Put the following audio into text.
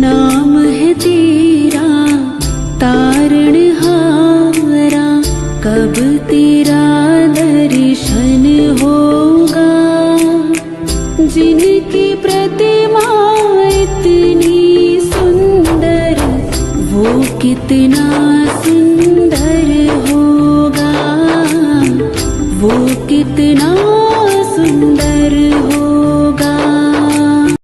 नाम है तेरा तारणहारा, कब तेरा दर्शन होगा। जिनकी प्रतिमा इतनी सुंदर, वो कितना